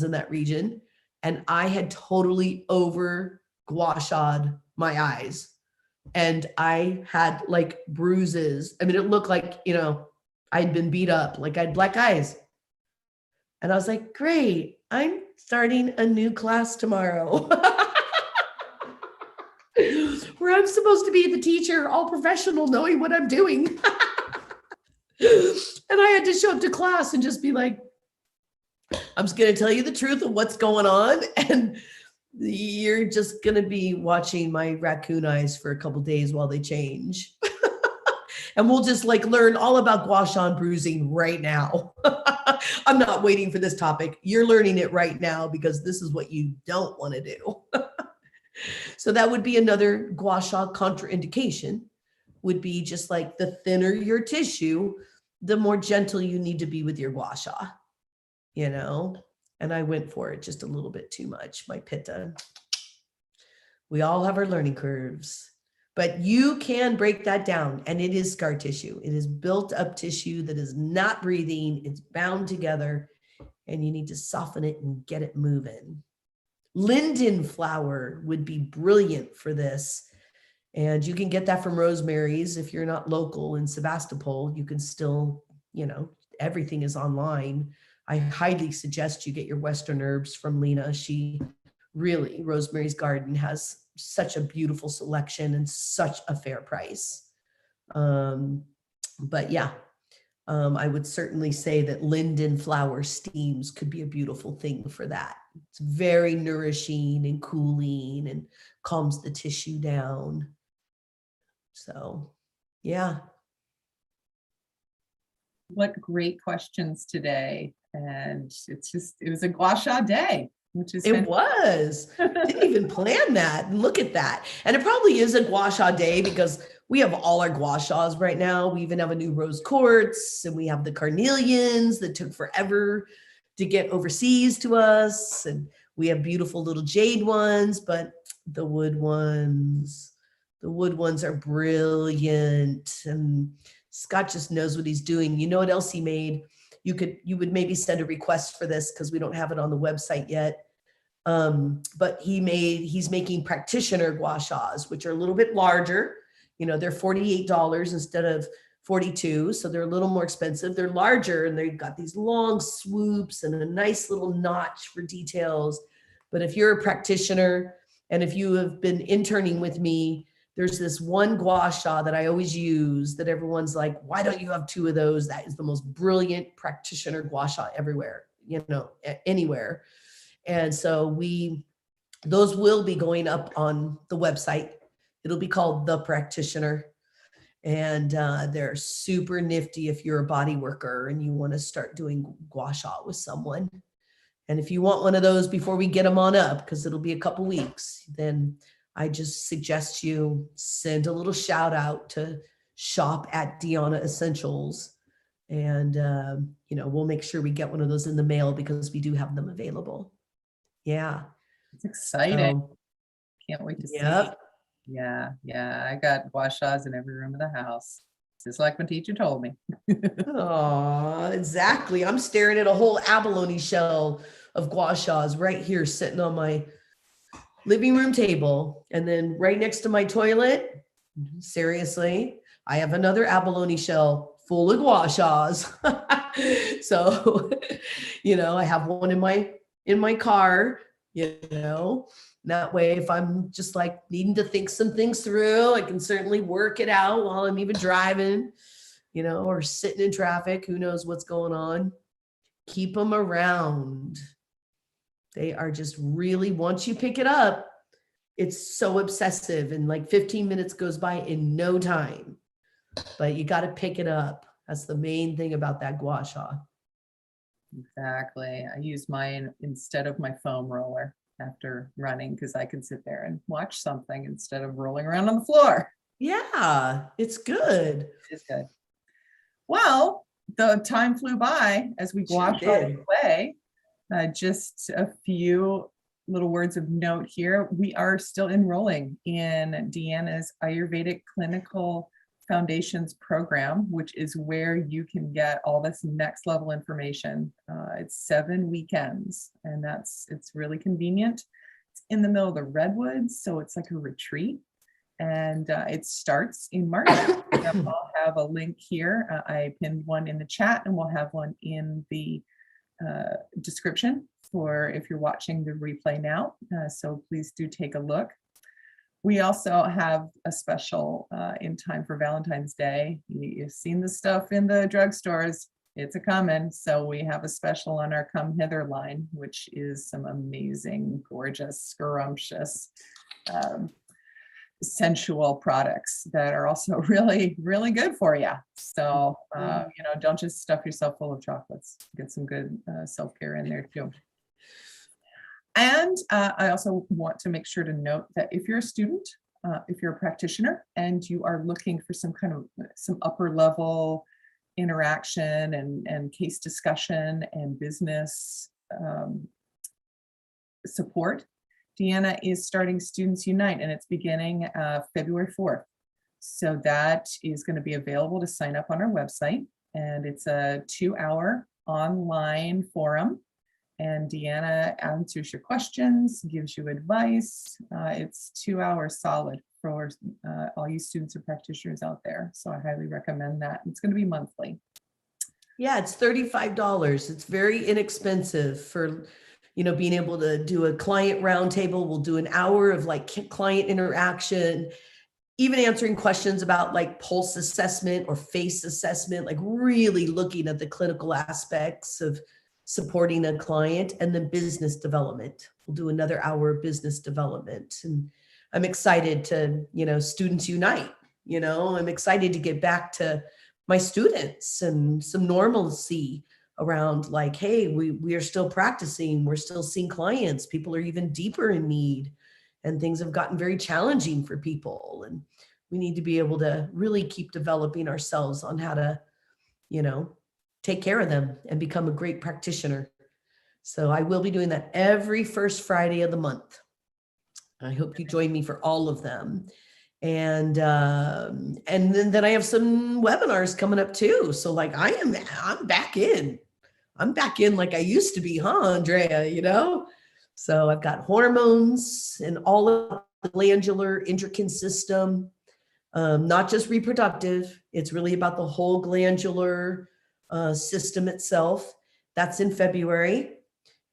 in that region and I had totally over gua sha'd my eyes. And I had like bruises. I mean, it looked like, I'd been beat up, like I had black eyes. And I was like, great, I'm starting a new class tomorrow where I'm supposed to be the teacher, all professional, knowing what I'm doing. And I had to show up to class and just be like, I'm just going to tell you the truth of what's going on. And you're just going to be watching my raccoon eyes for a couple days while they change. And we'll just like learn all about gua sha and bruising right now. I'm not waiting for this topic. You're learning it right now because this is what you don't want to do. So that would be another gua sha contraindication, would be just like the thinner your tissue, the more gentle you need to be with your gua sha, And I went for it just a little bit too much, my pitta. We all have our learning curves. But you can break that down, and it is scar tissue. It is built up tissue that is not breathing. It's bound together, and you need to soften it and get it moving. Linden flower would be brilliant for this. And you can get that from Rosemary's. If you're not local in Sebastopol, you can still, everything is online. I highly suggest you get your Western herbs from Lena. Rosemary's Garden has such a beautiful selection and such a fair price. But yeah, I would certainly say that linden flower steams could be a beautiful thing for that. It's very nourishing and cooling and calms the tissue down. So, yeah. What great questions today. And it was a gua sha day. It was. Didn't even plan that. Look at that. And it probably is a gua sha day because we have all our gua shas right now. We even have a new rose quartz, and we have the carnelians that took forever to get overseas to us. And we have beautiful little jade ones, but the wood ones are brilliant. And Scott just knows what he's doing. You know what else he made? You would maybe send a request for this because we don't have it on the website yet. But he's making practitioner gua shas, which are a little bit larger. They're $48 instead of $42. So they're a little more expensive. They're larger and they've got these long swoops and a nice little notch for details. But if you're a practitioner and if you have been interning with me, there's this one gua sha that I always use that everyone's like, why don't you have two of those? That is the most brilliant practitioner gua sha everywhere, anywhere. And so those will be going up on the website. It'll be called The Practitioner. And they're super nifty if you're a body worker and you want to start doing gua sha with someone. And if you want one of those before we get them on up, because it'll be a couple weeks, then I just suggest you send a little shout out to shop at DeAnna Essentials. And, we'll make sure we get one of those in the mail because we do have them available. Yeah. It's exciting. Can't wait to see. Yeah. I got gua shas in every room of the house. Just like my teacher told me. Oh, exactly. I'm staring at a whole abalone shell of gua shas right here sitting on my living room table. And then right next to my toilet, seriously, I have another abalone shell full of gua shas. So, I have one in my car, that way, if I'm just like needing to think some things through, I can certainly work it out while I'm even driving, or sitting in traffic. Who knows what's going on? Keep them around. They are just really, once you pick it up, it's so obsessive and like 15 minutes goes by in no time, but you got to pick it up. That's the main thing about that gua sha. Exactly. I use mine instead of my foam roller after running because I can sit there and watch something instead of rolling around on the floor. Yeah, it's good. It's good. Well, the time flew by as we washed away. Just a few little words of note here. We are still enrolling in DeAnna's Ayurvedic Clinical Foundations program, which is where you can get all this next level information. It's 7 weekends, and it's really convenient. It's in the middle of the redwoods, so it's like a retreat, and it starts in March. I'll have a link here. I pinned one in the chat, and we'll have one in the description for if you're watching the replay now. So please do take a look. We also have a special in time for Valentine's Day. You've seen the stuff in the drugstores. It's a coming. So we have a special on our Come Hither line, which is some amazing, gorgeous, scrumptious, sensual products that are also really, really good for you. So, don't just stuff yourself full of chocolates. Get some good self-care in there too. And I also want to make sure to note that if you're a student, if you're a practitioner and you are looking for some upper level interaction and case discussion and business support, DeAnna is starting Students Unite, and it's beginning February 4th. So that is going to be available to sign up on our website, and it's a 2-hour online forum. And DeAnna answers your questions, gives you advice. It's 2 hours solid for all you students or practitioners out there. So I highly recommend that. It's going to be monthly. Yeah, it's $35. It's very inexpensive for, being able to do a client roundtable. We'll do an hour of client interaction, even answering questions about pulse assessment or face assessment, really looking at the clinical aspects of supporting a client, and then business development. We'll do another hour of business development. And I'm excited to, Students Unite, I'm excited to get back to my students and some normalcy around hey, we are still practicing. We're still seeing clients. People are even deeper in need, and things have gotten very challenging for people. And we need to be able to really keep developing ourselves on how to, take care of them and become a great practitioner. So I will be doing that every first Friday of the month. I hope you join me for all of them. And then I have some webinars coming up too. So I'm back in. I'm back in like I used to be, huh, Andrea, So I've got hormones and all of the glandular endocrine system, not just reproductive. It's really about the whole glandular system itself. That's in February.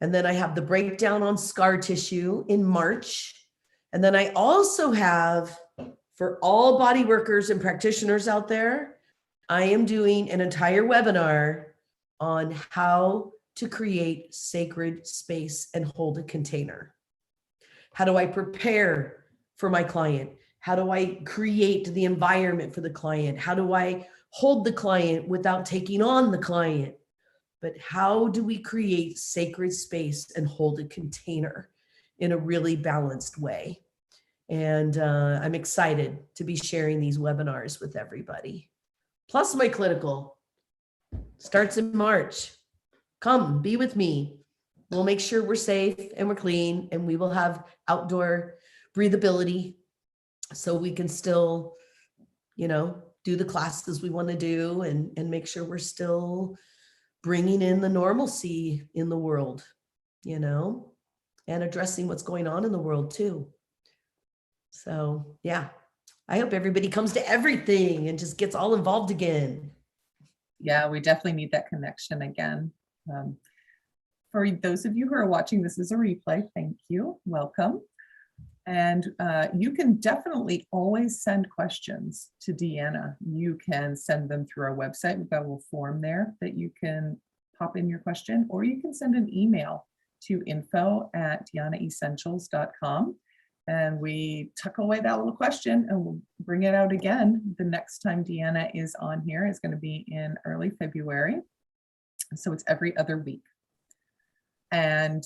And then I have the breakdown on scar tissue in March. And then I also have, for all body workers and practitioners out there, I am doing an entire webinar on how to create sacred space and hold a container. How do I prepare for my client? How do I create the environment for the client? How do I hold the client without taking on the client? But how do we create sacred space and hold a container in a really balanced way? And I'm excited to be sharing these webinars with everybody. Plus my clinical starts in March. Come be with me. We'll make sure we're safe and we're clean, and we will have outdoor breathability so we can still, do the classes we want to do and make sure we're still bringing in the normalcy in the world, and addressing what's going on in the world too. So yeah, I hope everybody comes to everything and just gets all involved again. Yeah, we definitely need that connection again. For those of you who are watching, this is a replay. Thank you. Welcome. And you can definitely always send questions to DeAnna. You can send them through our website. We've got a little form there that you can pop in your question, or you can send an email to info@DeAnnaessentials.com. And we tuck away that little question and we'll bring it out again. The next time DeAnna is on here is going to be in early February. So it's every other week. And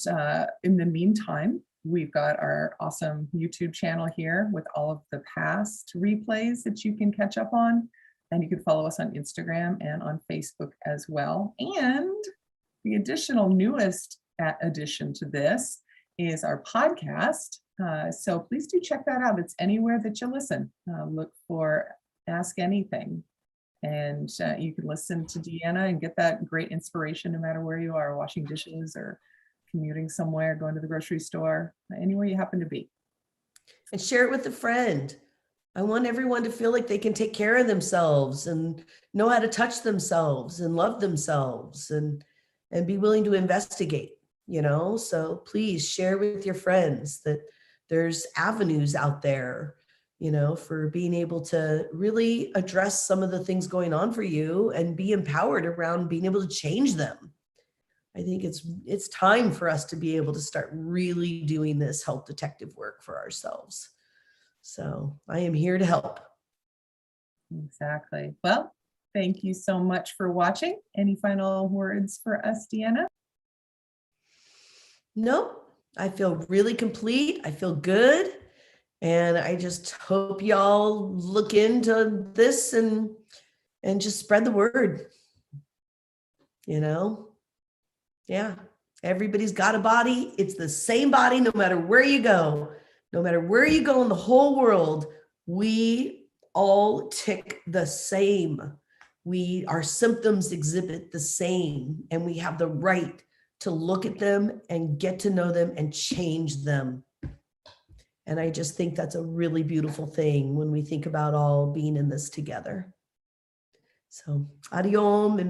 in the meantime, we've got our awesome YouTube channel here with all of the past replays that you can catch up on. And you can follow us on Instagram and on Facebook as well. And the additional newest addition to this is our podcast. So please do check that out. It's anywhere that you listen. Look for Ask Anything. And you can listen to DeAnna and get that great inspiration no matter where you are, washing dishes or commuting somewhere, going to the grocery store, anywhere you happen to be. And share it with a friend. I want everyone to feel like they can take care of themselves and know how to touch themselves and love themselves and be willing to investigate, So please share with your friends that there's avenues out there, for being able to really address some of the things going on for you and be empowered around being able to change them. I think it's time for us to be able to start really doing this health detective work for ourselves. So I am here to help. Exactly. Well, thank you so much for watching. Any final words for us, DeAnna? Nope. I feel really complete. I feel good. And I just hope y'all look into this and just spread the word. Yeah. Everybody's got a body. It's the same body no matter where you go. No matter where you go in the whole world, we all tick the same. Our symptoms exhibit the same, and we have the right to look at them and get to know them and change them. And I just think that's a really beautiful thing when we think about all being in this together. So, adiom.